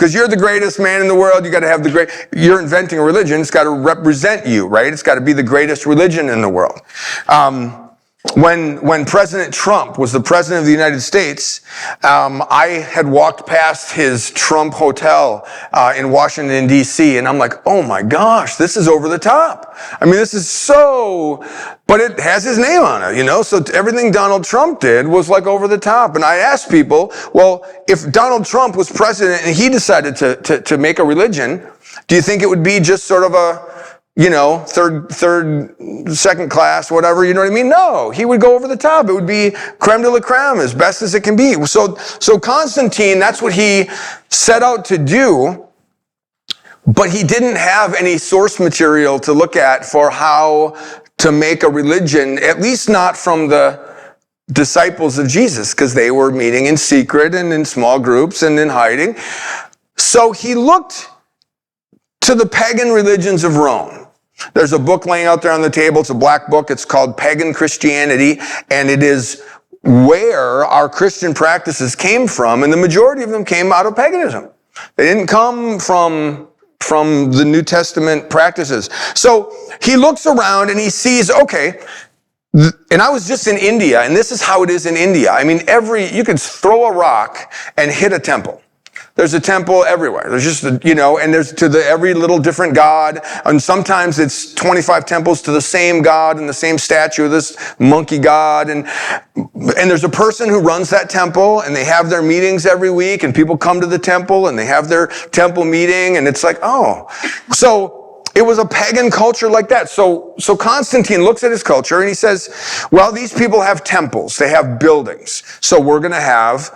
Because you're the greatest man in the world. You got to have you're inventing a religion. It's got to represent you, right? It's got to be the greatest religion in the world. When President Trump was the president of the United States, I had walked past his Trump Hotel in Washington, D.C., and I'm like, oh my gosh, this is over the top. I mean, this is so, but it has his name on it, so everything Donald Trump did was like over the top. And I asked people, well, if Donald Trump was president and he decided to make a religion, do you think it would be just sort of a, third, second class, whatever, you know what I mean? No, he would go over the top. It would be creme de la creme, as best as it can be. So Constantine, that's what he set out to do, but he didn't have any source material to look at for how to make a religion, at least not from the disciples of Jesus, because they were meeting in secret and in small groups and in hiding. So he looked to the pagan religions of Rome. There's a book laying out there on the table. It's a black book. It's called Pagan Christianity, and it is where our Christian practices came from, and the majority of them came out of paganism. They didn't come from the New Testament practices. So he looks around and he sees, okay, and I was just in India, and this is how it is in India. I mean, you could throw a rock and hit a temple. There's a temple everywhere. There's just, and there's every little different god. And sometimes it's 25 temples to the same god and the same statue of this monkey god. And there's a person who runs that temple, and they have their meetings every week, and people come to the temple and they have their temple meeting, and it's like, oh. So it was a pagan culture like that. So Constantine looks at his culture and he says, well, these people have temples. They have buildings. So we're going to have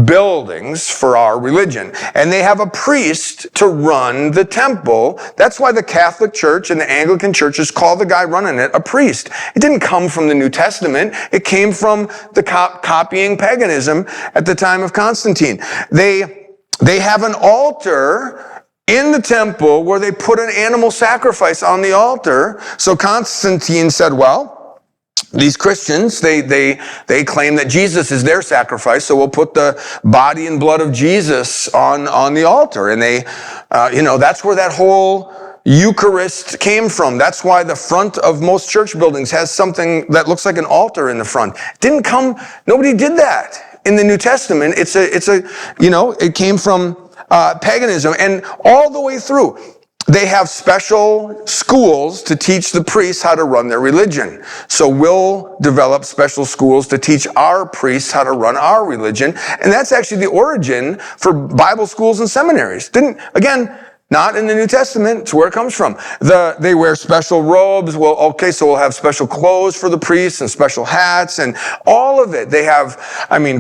buildings for our religion. And they have a priest to run the temple. That's why the Catholic Church and the Anglican churches call the guy running it a priest. It didn't come from the New Testament. It came from the copying paganism at the time of Constantine. They have an altar in the temple where they put an animal sacrifice on the altar. So Constantine said, well, these Christians, they claim that Jesus is their sacrifice, so we'll put the body and blood of Jesus on the altar. And that's where that whole Eucharist came from. That's why the front of most church buildings has something that looks like an altar in the front. Nobody did that in the New Testament. It came from paganism, and all the way through. They have special schools to teach the priests how to run their religion. So we'll develop special schools to teach our priests how to run our religion. And that's actually the origin for Bible schools and seminaries. Not in the New Testament. It's where it comes from. They wear special robes. Well, okay, so we'll have special clothes for the priests and special hats and all of it. They have,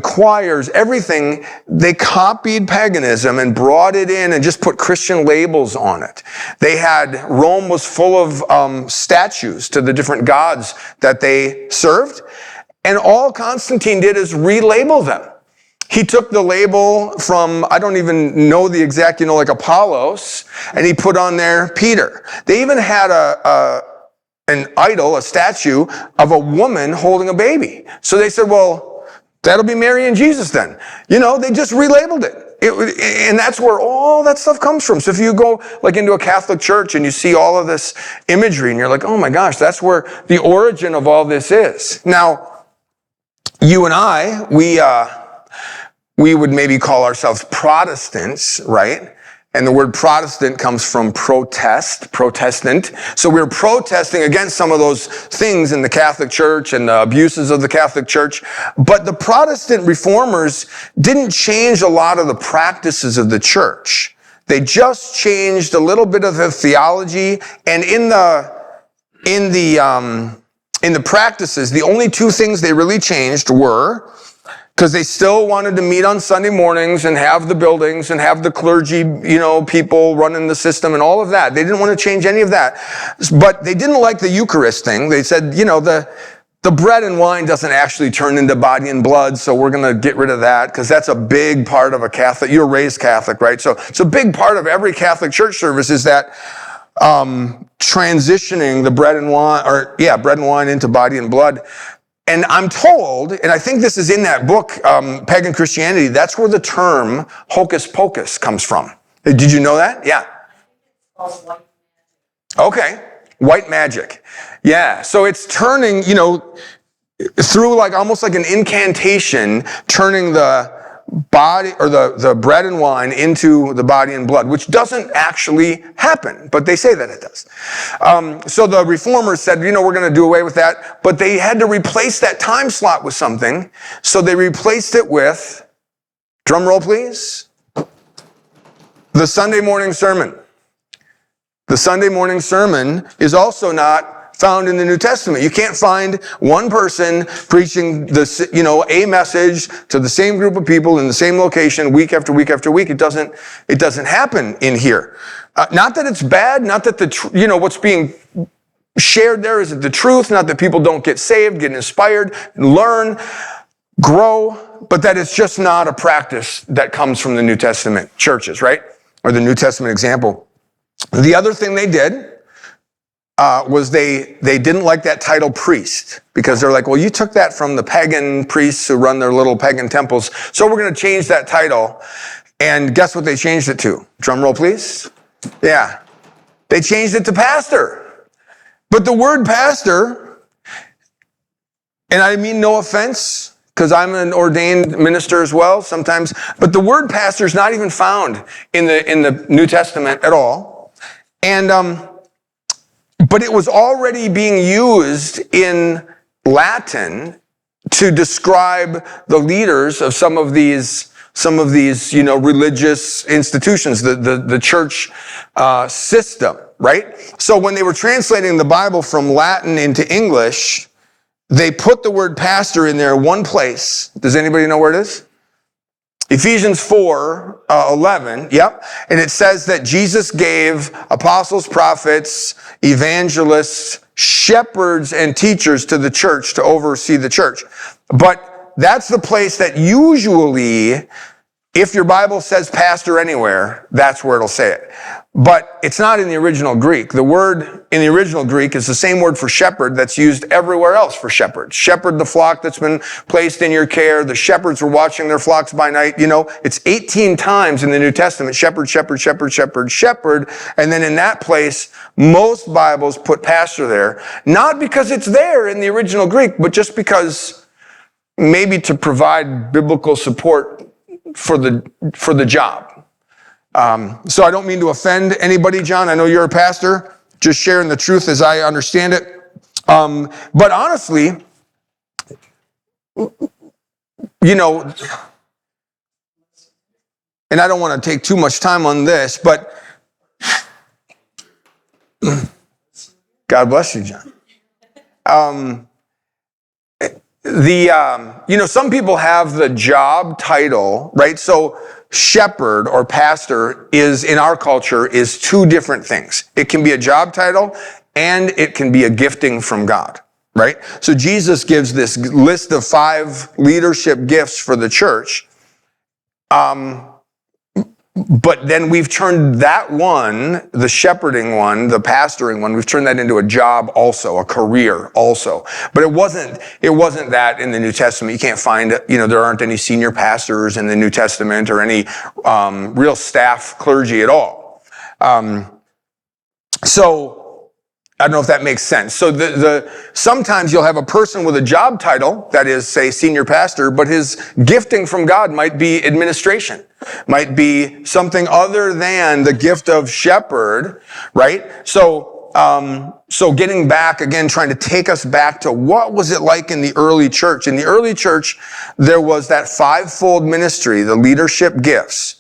choirs, everything. They copied paganism and brought it in and just put Christian labels on it. Rome was full of statues to the different gods that they served. And all Constantine did is relabel them. He took the label from, I don't even know the exact, like Apollos, and he put on there Peter. They even had an idol, a statue of a woman holding a baby. So they said, well, that'll be Mary and Jesus then. They just relabeled it. And that's where all that stuff comes from. So if you go into a Catholic church and you see all of this imagery and you're like, oh my gosh, that's where the origin of all this is. Now, you and I, we would maybe call ourselves Protestants, right? And the word Protestant comes from Protestant. So we're protesting against some of those things in the Catholic Church and the abuses of the Catholic Church. But the Protestant reformers didn't change a lot of the practices of the church. They just changed a little bit of the theology. And in the practices, the only two things they really changed were, because they still wanted to meet on Sunday mornings and have the buildings and have the clergy, people running the system and all of that. They didn't want to change any of that. But they didn't like the Eucharist thing. They said, the bread and wine doesn't actually turn into body and blood, so we're going to get rid of that, because that's a big part of a Catholic. You were raised Catholic, right? So it's a big part of every Catholic church service is that transitioning the bread and wine into body and blood. And I'm told, and I think this is in that book, Pagan Christianity, that's where the term hocus pocus comes from. Did you know that? Yeah. Okay. White magic. Yeah. So it's turning, through like almost like an incantation, turning the body or the bread and wine into the body and blood, which doesn't actually happen, but they say that it does. So the reformers said, we're going to do away with that, but they had to replace that time slot with something. So they replaced it with, drum roll please, the Sunday morning sermon. The Sunday morning sermon is also not found in the New Testament. You can't find one person preaching a message to the same group of people in the same location week after week after week. It doesn't happen in here. Not that it's bad, not that what's being shared there isn't the truth, not that people don't get saved, get inspired, learn, grow, but that it's just not a practice that comes from the New Testament churches, right? Or the New Testament example. The other thing they did was they didn't like that title priest, because they're like, well, you took that from the pagan priests who run their little pagan temples, so we're going to change that title. And guess what they changed it to? Drum roll, please. Yeah. They changed it to pastor. But the word pastor, and I mean no offense, because I'm an ordained minister as well sometimes, but the word pastor is not even found in the New Testament at all. And but it was already being used in Latin to describe the leaders of some of these religious institutions, the church system, right? So when they were translating the Bible from Latin into English, they put the word pastor in there one place. Does anybody know where it is? Ephesians 4:11, yep. And it says that Jesus gave apostles, prophets, evangelists, shepherds, and teachers to the church to oversee the church. But that's the place that usually, if your Bible says pastor anywhere, that's where it'll say it. But it's not in the original Greek. The word in the original Greek is the same word for shepherd that's used everywhere else for shepherds. Shepherd the flock that's been placed in your care. The shepherds were watching their flocks by night. It's 18 times in the New Testament, shepherd, shepherd, shepherd, shepherd, shepherd. And then in that place, most Bibles put pastor there. Not because it's there in the original Greek, but just because maybe to provide biblical support for the job. So I don't mean to offend anybody, John. I know you're a pastor, just sharing the truth as I understand it. But honestly, and I don't want to take too much time on this, but God bless you, John. Some people have the job title, right? So shepherd or pastor is, in our culture, is two different things. It can be a job title and it can be a gifting from God, right? So Jesus gives this list of 5 leadership gifts for the church. But then we've turned that one, the shepherding one, the pastoring one, we've turned that into a job also, a career also. But it wasn't that in the New Testament. You can't find, there aren't any senior pastors in the New Testament or any real staff clergy at all. So I don't know if that makes sense. So sometimes you'll have a person with a job title, that is, say, senior pastor, but his gifting from God might be administration, might be something other than the gift of shepherd, right? So getting back again, trying to take us back to what was it like in the early church? In the early church, there was that 5-fold ministry, the leadership gifts.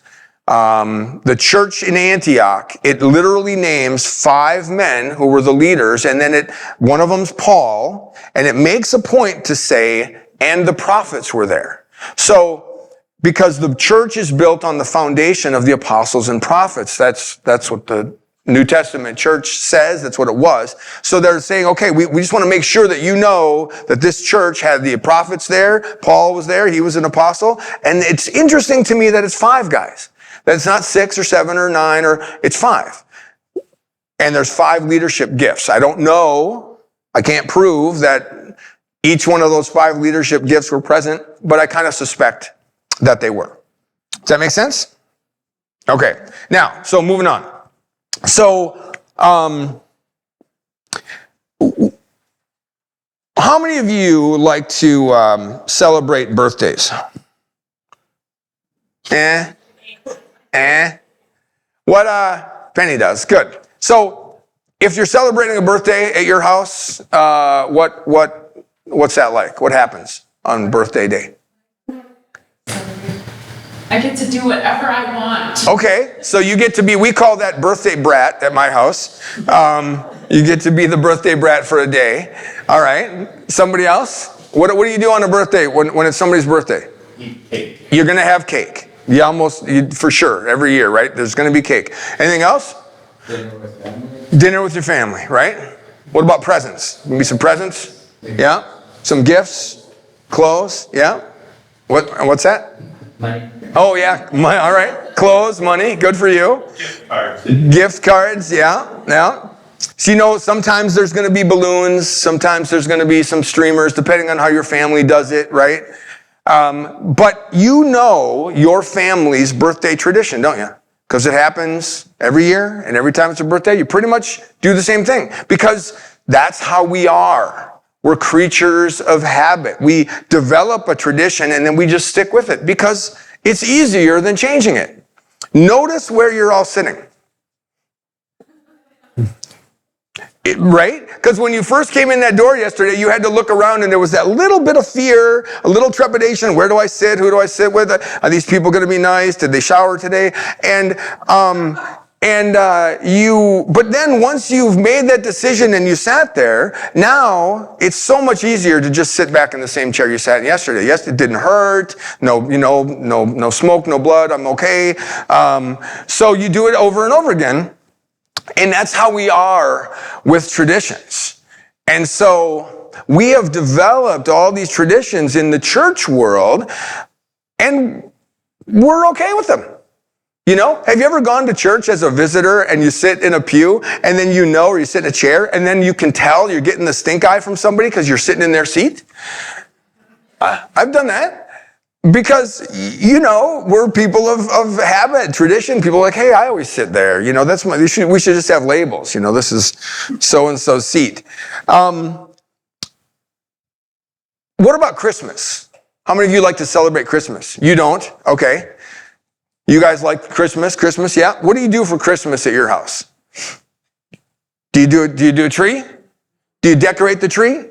The church in Antioch, it literally names 5 men who were the leaders, and then one of them's Paul, and it makes a point to say, and the prophets were there. So, because the church is built on the foundation of the apostles and prophets, that's what the New Testament church says, that's what it was. So they're saying, okay, we just want to make sure that you know that this church had the prophets there, Paul was there, he was an apostle, and it's interesting to me that it's 5 guys. That it's not 6 or 7 or 9, or it's 5. And there's 5 leadership gifts. I don't know, I can't prove that each one of those 5 leadership gifts were present, but I kind of suspect that they were. Does that make sense? Okay. Now, so moving on. So, how many of you like to celebrate birthdays? What Penny does. Good. So, if you're celebrating a birthday at your house, what's that like? What happens on birthday day? I get to do whatever I want. Okay, so you get to be, we call that birthday brat at my house. You get to be the birthday brat for a day. All right, somebody else? What do you do on a birthday when it's somebody's birthday? Eat cake. You're going to have cake. For sure, every year, right? There's going to be cake. Anything else? Dinner with family. Dinner with your family, right? What about presents? Maybe some presents? Yeah? Some gifts? Clothes? Yeah? What's that? Money. Oh, yeah. All right. Clothes, money. Good for you. Gift cards. Gift cards. Yeah. So, sometimes there's going to be balloons. Sometimes there's going to be some streamers, depending on how your family does it, right? But your family's birthday tradition, don't you? Because it happens every year, and every time it's a birthday, you pretty much do the same thing. Because that's how we are. We're creatures of habit. We develop a tradition and then we just stick with it because it's easier than changing it. Notice where you're all sitting. Right? Because when you first came in that door yesterday, you had to look around and there was that little bit of fear, a little trepidation. Where do I sit? Who do I sit with? Are these people going to be nice? Did they shower today? But then once you've made that decision and you sat there, now it's so much easier to just sit back in the same chair you sat in yesterday. Yes, it didn't hurt. No smoke, no blood. I'm okay. So you do it over and over again. And that's how we are with traditions. And so we have developed all these traditions in the church world, and we're okay with them. Have you ever gone to church as a visitor and you sit in a pew and then or you sit in a chair and then you can tell you're getting the stink eye from somebody because you're sitting in their seat? I've done that because, we're people of habit, tradition. People are like, hey, I always sit there. We should just have labels. This is so-and-so's seat. What about Christmas? How many of you like to celebrate Christmas? You don't? Okay. You guys like Christmas? Yeah. What do you do for Christmas at your house? Do you do a tree? Do you decorate the tree?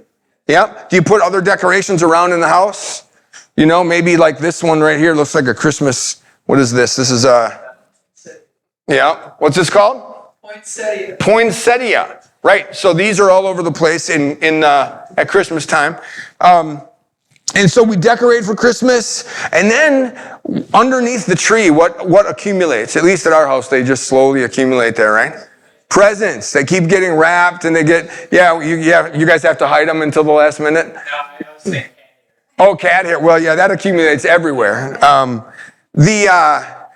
Yeah. Do you put other decorations around in the house? Maybe like this one right here looks like a Christmas. What is this? This is yeah. What's this called? Poinsettia. Poinsettia. Right. So these are all over the place at Christmas time. And so we decorate for Christmas, and then underneath the tree, what accumulates? At least at our house, they just slowly accumulate there, right? Presents. They keep getting wrapped, and they get, you guys have to hide them until the last minute? No, I was thinking. Oh, cat hair. Well, yeah, that accumulates everywhere.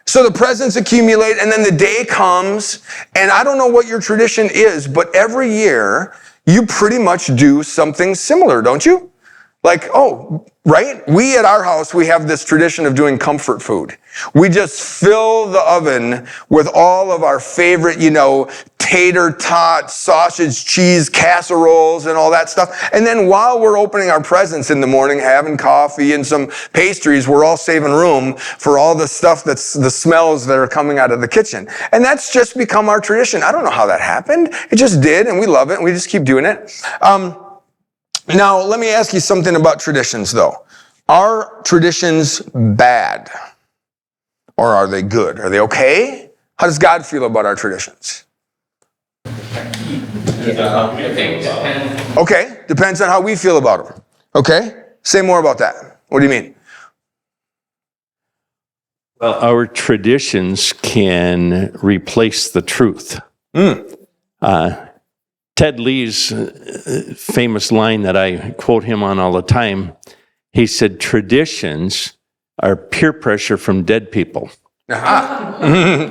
So the presents accumulate, and then the day comes, and I don't know what your tradition is, but every year, you pretty much do something similar, don't you? Like, right? We at our house, we have this tradition of doing comfort food. We just fill the oven with all of our favorite, tater tot, sausage, cheese, casseroles, and all that stuff. And then while we're opening our presents in the morning, having coffee and some pastries, we're all saving room for all the stuff the smells that are coming out of the kitchen. And that's just become our tradition. I don't know how that happened. It just did, and we love it, and we just keep doing it. Now, let me ask you something about traditions, though. Are traditions bad? Or are they good? Are they okay? How does God feel about our traditions? Okay, depends on how we feel about them. Okay, say more about that. What do you mean? Well, our traditions can replace the truth. Ted Lee's famous line that I quote him on all the time, he said, traditions are peer pressure from dead people. I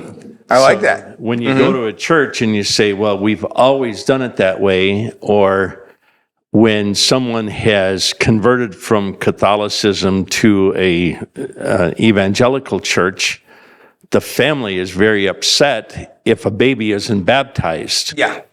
like that. When you go to a church and you say, well, we've always done it that way, or when someone has converted from Catholicism to a evangelical church, the family is very upset if a baby isn't baptized. Yeah.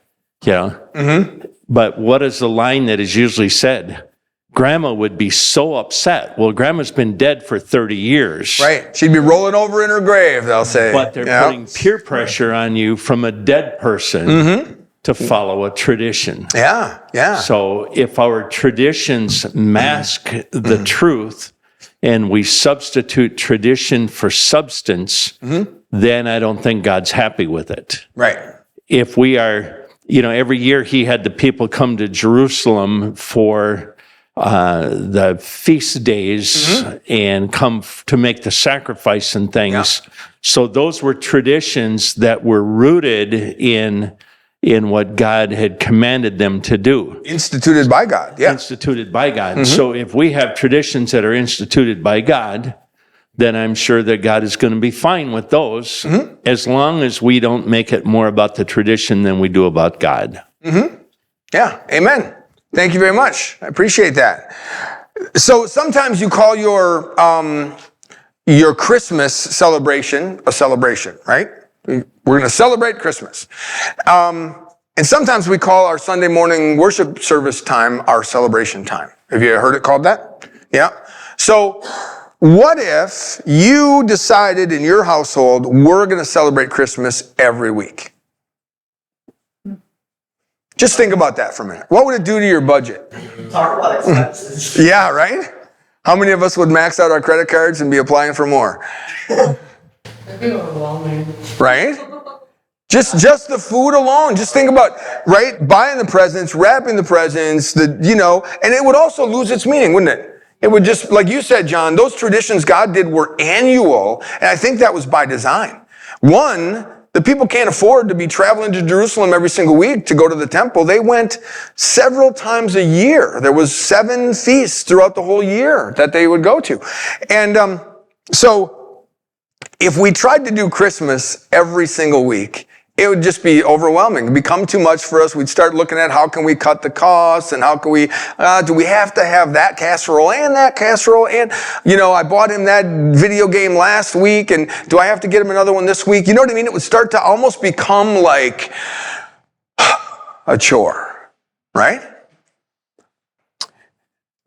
Yeah. Mm-hmm. But what is the line that is usually said? Grandma would be so upset. Well, Grandma's been dead for 30 years. Right. She'd be rolling over in her grave, they'll say. But they're putting peer pressure on you from a dead person to follow a tradition. Yeah, yeah. So if our traditions mask the truth and we substitute tradition for substance, then I don't think God's happy with it. Right. If we are, every year he had the people come to Jerusalem for the feast days and come to make the sacrifice and things. Yeah. So those were traditions that were rooted in what God had commanded them to do. Instituted by God, yeah. Instituted by God. So if we have traditions that are instituted by God, then I'm sure that God is going to be fine with those, as long as we don't make it more about the tradition than we do about God. Yeah, amen. Thank you very much. I appreciate that. So sometimes you call your Christmas celebration a celebration, right? We're going to celebrate Christmas. And sometimes we call our Sunday morning worship service time our celebration time. Have you heard it called that? Yeah. So what if you decided in your household, we're going to celebrate Christmas every week? Just think about that for a minute. What would it do to your budget? Talk about expenses. Yeah, right? How many of us would max out our credit cards and be applying for more? Right? Just the food alone. Just think about, right? Buying the presents, wrapping the presents, and it would also lose its meaning, wouldn't it? It would just, like you said, John, those traditions God did were annual, and I think that was by design. One, the people can't afford to be traveling to Jerusalem every single week to go to the temple. They went several times a year. There was 7 feasts throughout the whole year that they would go to. And so if we tried to do Christmas every single week, it would just be overwhelming. It'd become too much for us. We'd start looking at how can we cut the costs and how can we, do we have to have that casserole and that casserole and, I bought him that video game last week and do I have to get him another one this week? You know what I mean? It would start to almost become like a chore, right?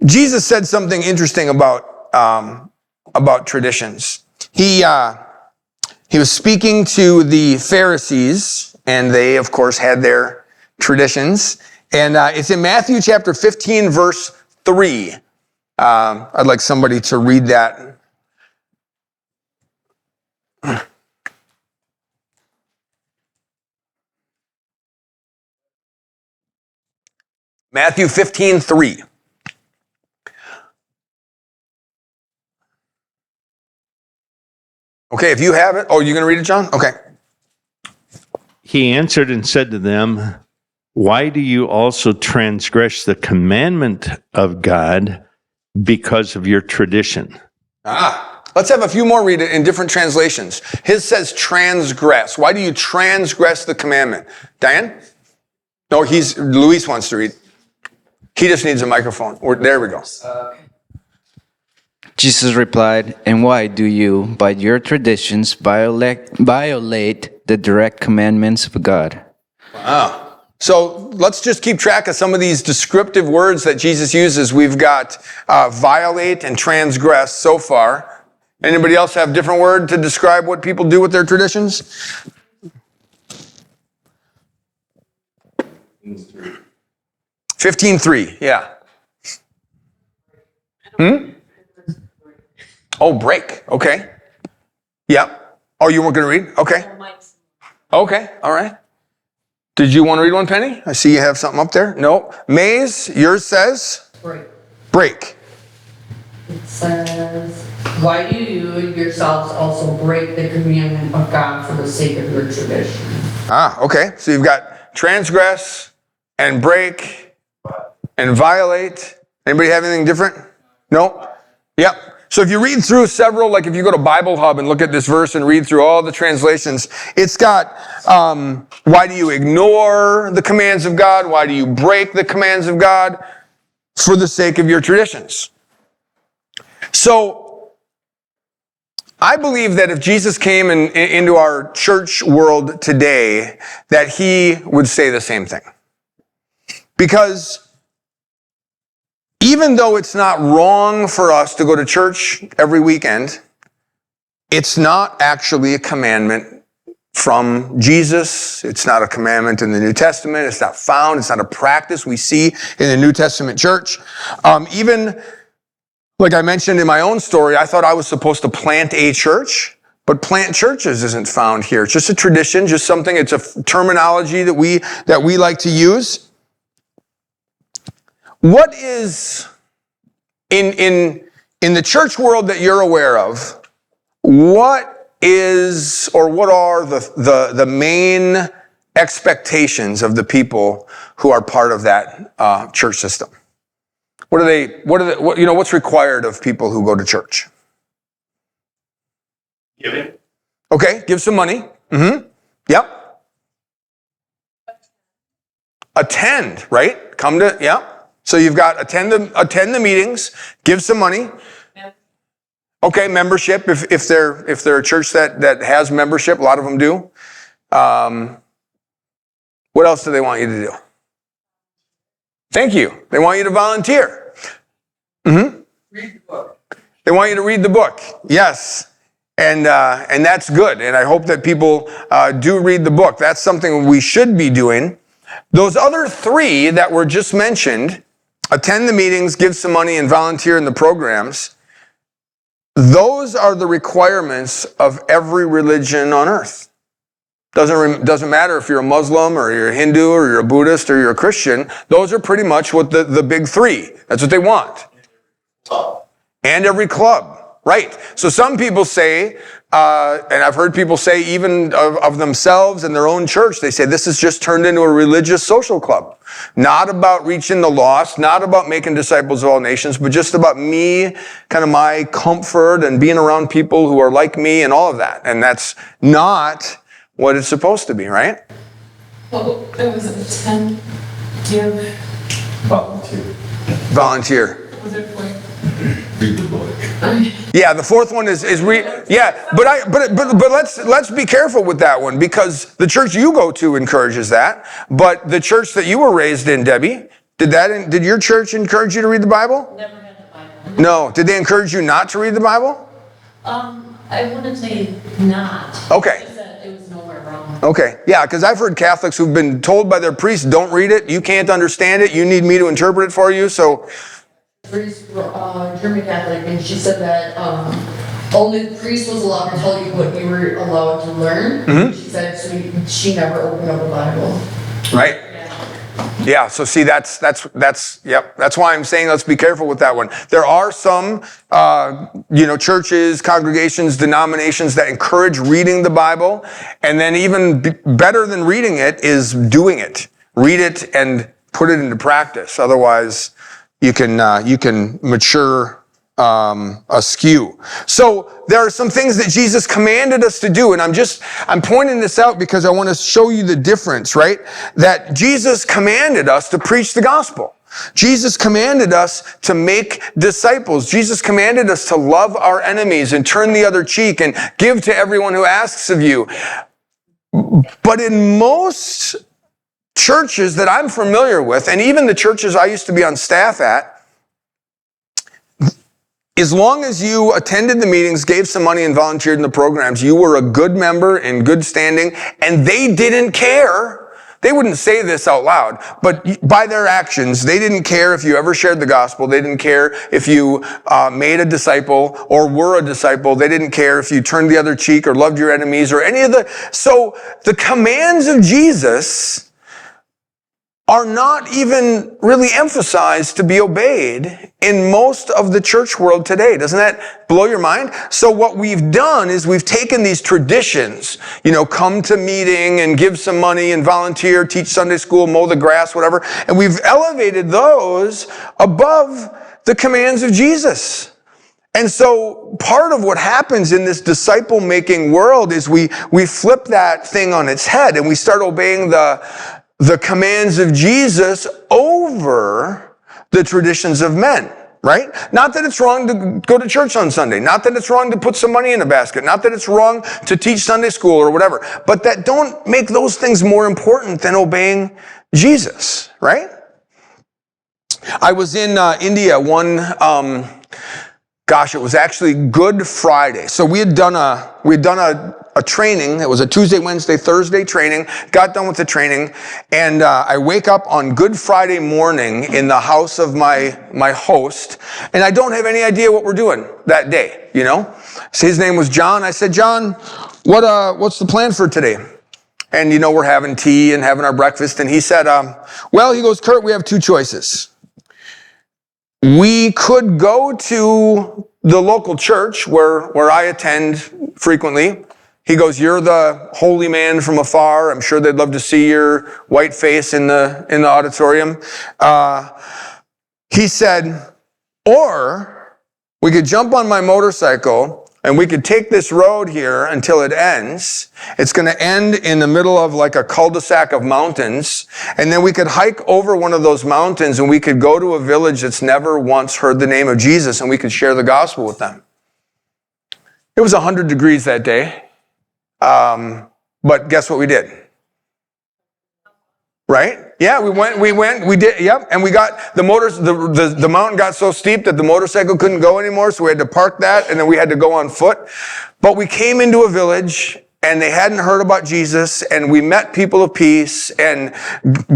Jesus said something interesting about traditions. He was speaking to the Pharisees, and they, of course, had their traditions. And it's in Matthew chapter 15, verse 3. I'd like somebody to read that. Matthew 15, 3. Okay, if you have it. Oh, you're going to read it, John? Okay. He answered and said to them, "Why do you also transgress the commandment of God because of your tradition?" Let's have a few more read it in different translations. His says transgress. Why do you transgress the commandment? Diane? No, Luis wants to read. He just needs a microphone. There we go. Jesus replied, "And why do you, by your traditions, violate the direct commandments of God?" Wow. So let's just keep track of some of these descriptive words that Jesus uses. We've got violate and transgress so far. Anybody else have a different word to describe what people do with their traditions? 15:3, yeah. Oh, break. Okay. Yep. Oh, you weren't going to read? Okay. Okay. All right. Did you want to read one, Penny? I see you have something up there. No. Maze, yours says? Break. It says, "Why do you yourselves also break the commandment of God for the sake of your tradition?" Okay. So you've got transgress and break and violate. Anybody have anything different? No? Yep. So if you read through several, like if you go to Bible Hub and look at this verse and read through all the translations, it's got, why do you ignore the commands of God? Why do you break the commands of God? for the sake of your traditions. So, I believe that if Jesus came into our church world today, that he would say the same thing. Because even though it's not wrong for us to go to church every weekend, it's not actually a commandment from Jesus. It's not a commandment in the New Testament. It's not found. It's not a practice we see in the New Testament church. Even like I mentioned in my own story, I thought I was supposed to plant a church, but plant churches isn't found here. It's just a tradition, just something. It's a terminology that we like to use. What is in the church world that you're aware of? What is or what are the main expectations of the people who are part of that church system? What's required of people who go to church? Giving. Okay, give some money. Mm-hmm. Yep. Attend, right? So you've got attend the meetings, give some money. Okay, membership. If they're a church that has membership, a lot of them do. What else do they want you to do? Thank you. They want you to volunteer. Mm-hmm. Read the book. They want you to read the book. Yes. And that's good. And I hope that people do read the book. That's something we should be doing. Those other three that were just mentioned, attend the meetings, give some money, and volunteer in the programs, those are the requirements of every religion on earth. Doesn't matter if you're a Muslim or you're a Hindu or you're a Buddhist or you're a Christian. Those are pretty much what the big three. That's what they want. And every club. Right. So some people say, and I've heard people say even of themselves and their own church, they say this has just turned into a religious social club. Not about reaching the lost, not about making disciples of all nations, but just about me, kind of my comfort and being around people who are like me and all of that. And that's not what it's supposed to be, right? Well, it was attend, give, Volunteer. was it for? Read the book. Yeah, the fourth one is read. Yeah, but let's be careful with that one, because the church you go to encourages that, but the church that you were raised in, Debbie, did your church encourage you to read the Bible? Never read the Bible. No. Did they encourage you not to read the Bible? I wouldn't say not. Okay. Just that it was nowhere wrong. Okay. Yeah, because I've heard Catholics who've been told by their priests, don't read it, you can't understand it, you need me to interpret it for you, so. Priest, German Catholic, and she said that only the priest was allowed to tell you what you were allowed to learn. Mm-hmm. She said she never opened up a Bible. Right? Yeah, so see, that's why I'm saying let's be careful with that one. There are some, churches, congregations, denominations that encourage reading the Bible, and then even better than reading it is doing it. Read it and put it into practice. Otherwise, you can mature askew. So there are some things that Jesus commanded us to do, and I'm pointing this out because I want to show you the difference, right? That Jesus commanded us to preach the gospel. Jesus commanded us to make disciples. Jesus commanded us to love our enemies and turn the other cheek and give to everyone who asks of you. But in most churches that I'm familiar with, and even the churches I used to be on staff at, as long as you attended the meetings, gave some money, and volunteered in the programs, you were a good member in good standing, and they didn't care. They wouldn't say this out loud, but by their actions, they didn't care if you ever shared the gospel. They didn't care if you made a disciple or were a disciple. They didn't care if you turned the other cheek or loved your enemies or any of the... So the commands of Jesus are not even really emphasized to be obeyed in most of the church world today. Doesn't that blow your mind? So what we've done is we've taken these traditions, come to meeting and give some money and volunteer, teach Sunday school, mow the grass, whatever, and we've elevated those above the commands of Jesus. And so part of what happens in this disciple-making world is we flip that thing on its head and we start obeying the commands of Jesus over the traditions of men, right? Not that it's wrong to go to church on Sunday. Not that it's wrong to put some money in a basket. Not that it's wrong to teach Sunday school or whatever. But that don't make those things more important than obeying Jesus, right? I was in India it was actually Good Friday. So we had done a training. It was a Tuesday, Wednesday, Thursday training. Got done with the training, and I wake up on Good Friday morning in the house of my host, and I don't have any idea what we're doing that day. You know, so his name was John. I said, John, what's the plan for today? And you know, we're having tea and having our breakfast, and he said, he goes, Kurt, we have two choices. We could go to the local church where I attend frequently. He goes, you're the holy man from afar. I'm sure they'd love to see your white face in the auditorium. He said, or we could jump on my motorcycle and we could take this road here until it ends. It's going to end in the middle of like a cul-de-sac of mountains. And then we could hike over one of those mountains and we could go to a village that's never once heard the name of Jesus and we could share the gospel with them. It was 100 degrees that day. But guess what we did? Right? Yeah, we did, yep. And we got the mountain got so steep that the motorcycle couldn't go anymore, so we had to park that, and then we had to go on foot. But we came into a village, and they hadn't heard about Jesus, and we met people of peace, and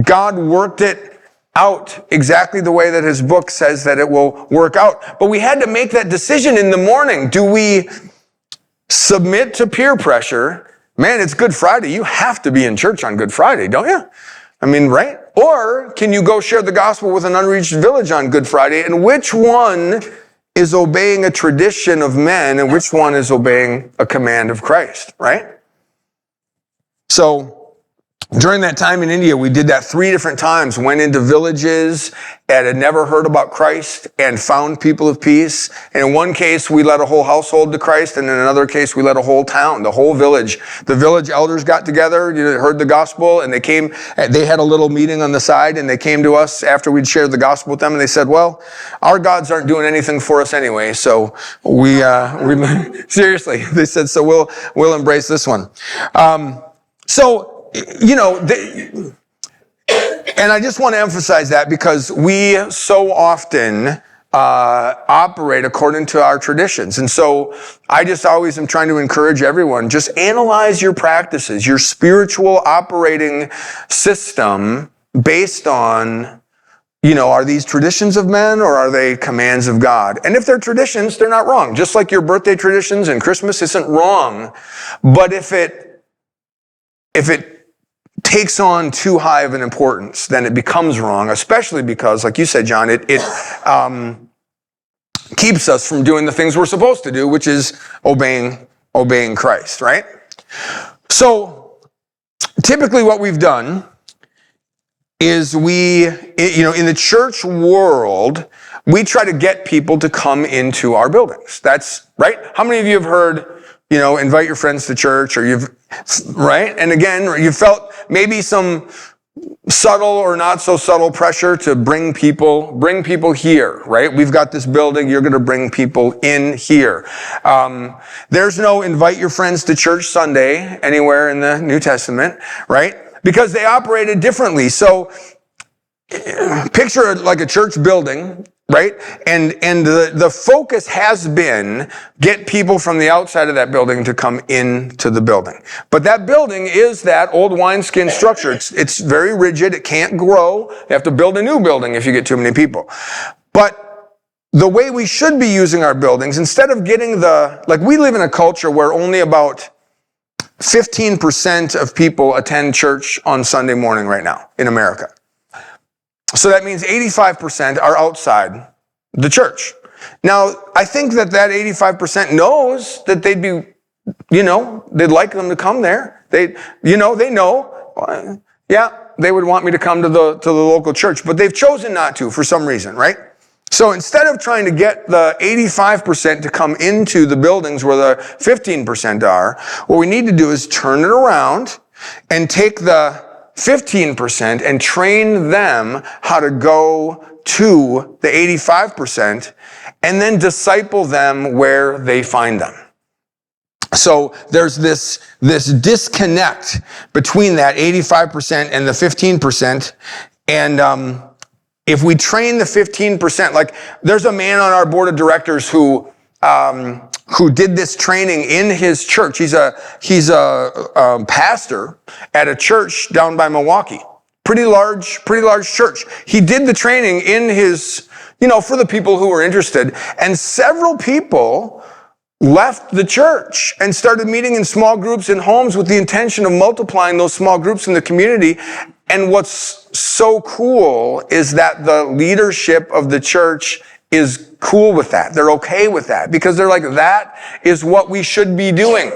God worked it out exactly the way that his book says that it will work out. But we had to make that decision in the morning. Do we submit to peer pressure? Man, it's Good Friday. You have to be in church on Good Friday, don't you? I mean, right? Or can you go share the gospel with an unreached village on Good Friday? And which one is obeying a tradition of men and which one is obeying a command of Christ, right? So during that time in India, we did that 3 different times, went into villages that had never heard about Christ and found people of peace. And in one case, we led a whole household to Christ. And in another case, we led a whole town, the whole village. The village elders got together, heard the gospel, and they had a little meeting on the side, and they came to us after we'd shared the gospel with them, and they said, well, our gods aren't doing anything for us anyway. So we seriously, they said, so we'll embrace this one. And I just want to emphasize that because we so often operate according to our traditions. And so I just always am trying to encourage everyone, just analyze your practices, your spiritual operating system based on, are these traditions of men or are they commands of God? And if they're traditions, they're not wrong. Just like your birthday traditions and Christmas isn't wrong. But if it takes on too high of an importance, then it becomes wrong, especially because, like you said, John, it keeps us from doing the things we're supposed to do, which is obeying Christ, right? So typically what we've done is in the church world, we try to get people to come into our buildings. That's right. How many of you have heard, invite your friends to church, or right? And again, you felt maybe some subtle or not so subtle pressure to bring people here, right? We've got this building, you're going to bring people in here. There's no invite your friends to church Sunday anywhere in the New Testament, right? Because they operated differently. So picture like a church building, right? And the focus has been get people from the outside of that building to come into the building. But that building is that old wineskin structure. It's very rigid. It can't grow. You have to build a new building if you get too many people. But the way we should be using our buildings, instead of getting we live in a culture where only about 15% of people attend church on Sunday morning right now in America. So that means 85% are outside the church. Now, I think that 85% knows that they'd be, they'd like them to come there. They know, they would want me to come to the local church, but they've chosen not to for some reason, right? So instead of trying to get the 85% to come into the buildings where the 15% are, what we need to do is turn it around and take the 15% and train them how to go to the 85% and then disciple them where they find them. So there's this disconnect between that 85% and the 15%. And if we train the 15%, like there's a man on our board of directors who did this training in his church. He's a pastor at a church down by Milwaukee. Pretty large church. He did the training in his, for the people who were interested. And several people left the church and started meeting in small groups in homes with the intention of multiplying those small groups in the community. And what's so cool is that the leadership of the church is cool with that. They're okay with that because they're like, that is what we should be doing.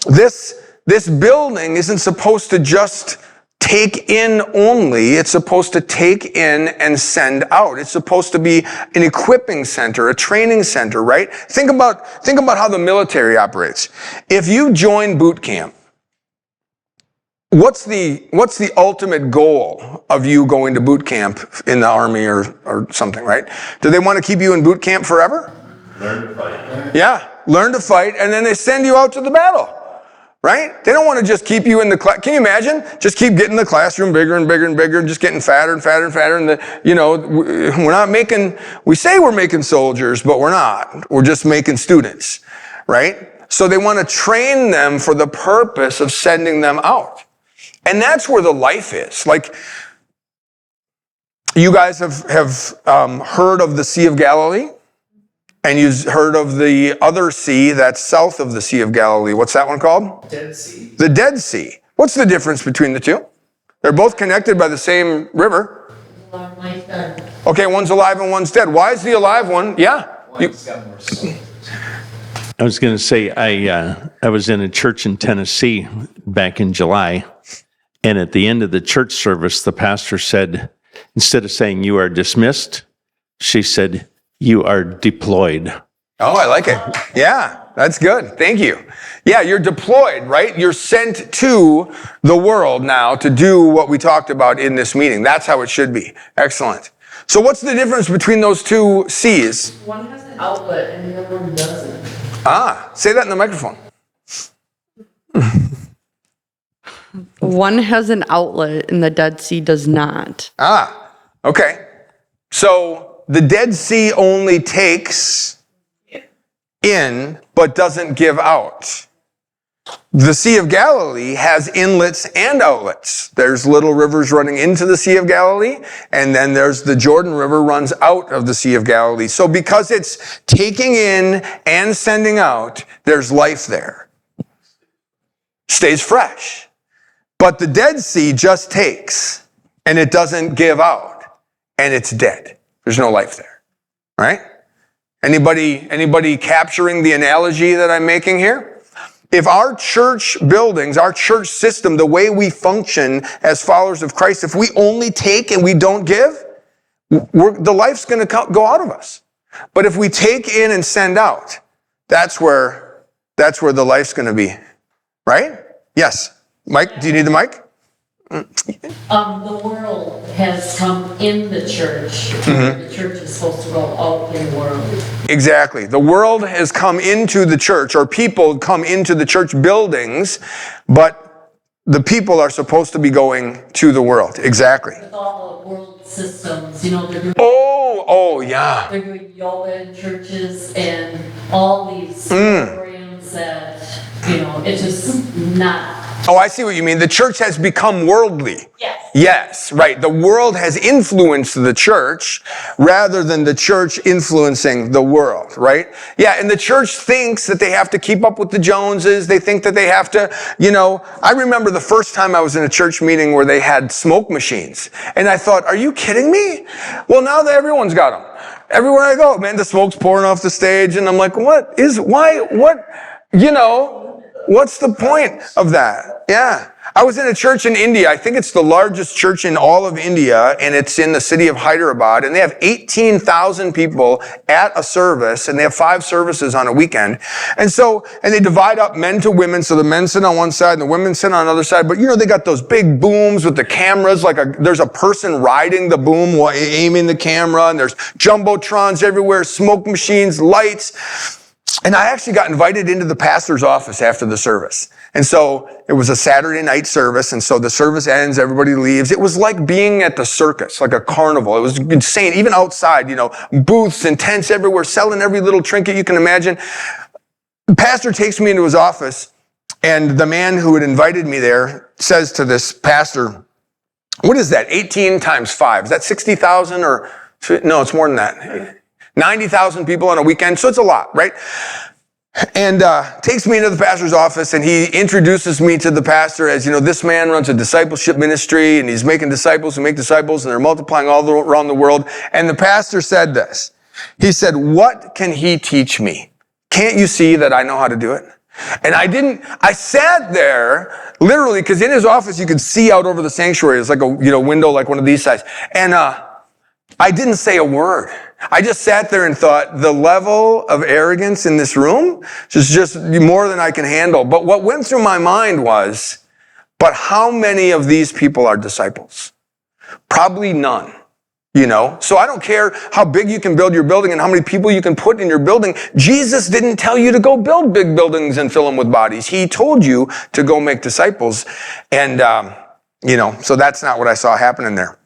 This building isn't supposed to just take in only. It's supposed to take in and send out. It's supposed to be an equipping center, a training center, right? Think about how the military operates. If you join boot camp, what's the ultimate goal of you going to boot camp in the Army or something, right? Do they want to keep you in boot camp forever? Learn to fight. Yeah, learn to fight, and then they send you out to the battle. Right? They don't want to just keep you in the class. Can you imagine? Just keep getting the classroom bigger and bigger and bigger and just getting fatter and fatter and fatter. And we say we're making soldiers, but we're not. We're just making students. Right? So they want to train them for the purpose of sending them out. And that's where the life is. Like, you guys have heard of the Sea of Galilee? And you've heard of the other sea that's south of the Sea of Galilee. What's that one called? Dead Sea. The Dead Sea. What's the difference between the two? They're both connected by the same river. Okay, one's alive and one's dead. Why is the alive one? Yeah. One's got more salt. I was going to say, I was in a church in Tennessee back in July, and at the end of the church service, the pastor said, instead of saying, "You are dismissed," she said, "You are deployed." Oh, I like it. Yeah, that's good. Thank you. Yeah, you're deployed, right? You're sent to the world now to do what we talked about in this meeting. That's how it should be. Excellent. So what's the difference between those two seas? One has an outlet and the other one doesn't. Say that in the microphone. One has an outlet and the Dead Sea does not. Okay. So the Dead Sea only takes in, but doesn't give out. The Sea of Galilee has inlets and outlets. There's little rivers running into the Sea of Galilee, and then there's the Jordan River runs out of the Sea of Galilee. So because it's taking in and sending out, there's life there. Stays fresh. But the Dead Sea just takes, and it doesn't give out, and it's dead. There's no life there, right? Anybody capturing the analogy that I'm making here? If our church buildings, our church system, the way we function as followers of Christ, if we only take and we don't give, the life's going to go out of us. But if we take in and send out, that's where the life's going to be, right? Yes. Mike, do you need the mic? The world has come in the church. The church is supposed to go out in the world. Exactly. The world has come into the church, or people come into the church buildings, but the people are supposed to be going to the world. Exactly. With all the world systems, they're doing, Oh, yeah. they're doing yoga in churches and all these programs that, it's just not. Oh, I see what you mean. The church has become worldly. Yes. Yes, right. The world has influenced the church rather than the church influencing the world, right? Yeah, and the church thinks that they have to keep up with the Joneses. They think that they have to, I remember the first time I was in a church meeting where they had smoke machines. And I thought, are you kidding me? Well, now that everyone's got them. Everywhere I go, man, the smoke's pouring off the stage. And I'm like, What's the point of that? Yeah. I was in a church in India. I think it's the largest church in all of India, and it's in the city of Hyderabad, and they have 18,000 people at a service, and they have 5 services on a weekend. And they divide up men to women, so the men sit on one side and the women sit on the other side. But they got those big booms with the cameras, there's a person riding the boom while aiming the camera, and there's jumbotrons everywhere, smoke machines, lights. And I actually got invited into the pastor's office after the service. And so it was a Saturday night service. And so the service ends, everybody leaves. It was like being at the circus, like a carnival. It was insane. Even outside, booths and tents everywhere, selling every little trinket you can imagine. The pastor takes me into his office, and the man who had invited me there says to this pastor, "What is that? 18 times 5. Is that 60,000 or no, it's more than that. 90,000 people on a weekend. So it's a lot, right?" And takes me into the pastor's office, and he introduces me to the pastor as, this man runs a discipleship ministry, and he's making disciples who make disciples, and they're multiplying all around the world. And the pastor said this. He said, "What can he teach me? Can't you see that I know how to do it?" And I sat there literally, because in his office you could see out over the sanctuary. It's like a window like one of these size. And I didn't say a word. I just sat there and thought, the level of arrogance in this room is just more than I can handle. But what went through my mind was, but how many of these people are disciples? Probably none. So I don't care how big you can build your building and how many people you can put in your building. Jesus didn't tell you to go build big buildings and fill them with bodies. He told you to go make disciples. And, so that's not what I saw happening there.